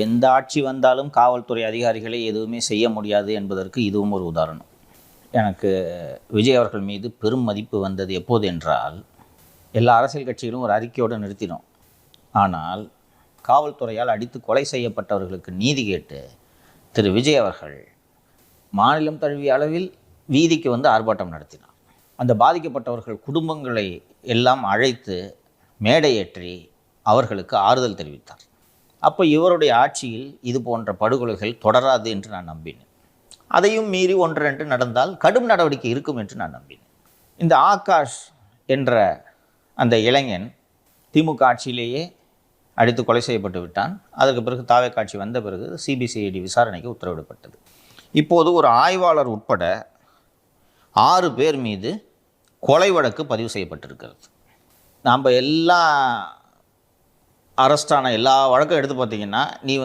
எந்த ஆட்சி வந்தாலும் காவல்துறை அதிகாரிகளை எதுவுமே செய்ய முடியாது என்பதற்கு இதுவும் ஒரு உதாரணம். எனக்கு விஜய் அவர்கள் மீது பெரும் மதிப்பு வந்தது எப்போது என்றால், எல்லா அரசியல் கட்சிகளும் ஒரு அறிக்கையோடு நிறுத்தினோம். ஆனால் காவல்துறையால் அடித்து கொலை செய்யப்பட்டவர்களுக்கு நீதி கேட்டு திரு விஜய் அவர்கள் மாநிலம் தழுவிய அளவில் வீதிக்கு வந்து ஆர்ப்பாட்டம் நடத்தினார். அந்த பாதிக்கப்பட்டவர்கள் குடும்பங்களை எல்லாம் அழைத்து மேடையேற்றி அவர்களுக்கு ஆறுதல் தெரிவித்தார். அப்போ இவருடைய ஆட்சியில் இது போன்ற படுகொலைகள் தொடராது என்று நான் நம்பினேன். அதையும் மீறி ஒன்றென்று நடந்தால் கடும் நடவடிக்கை இருக்கும் என்று நான் நம்பினேன். இந்த ஆகாஷ் என்ற அந்த இளைஞன் திமுக ஆட்சியிலேயே அடித்து கொலை செய்யப்பட்டு விட்டான். அதற்கு பிறகு தாவேக்கா ஆட்சி வந்த பிறகு சிபிசிஐடி விசாரணைக்கு உத்தரவிடப்பட்டது. இப்போது ஒரு ஆய்வாளர் உட்பட 6 பேர் மீது கொலை வழக்கு பதிவு செய்யப்பட்டிருக்கிறது. நாம் எல்லா அரெஸ்டான எல்லா வழக்கும் எடுத்து பார்த்தீங்கன்னா, நீ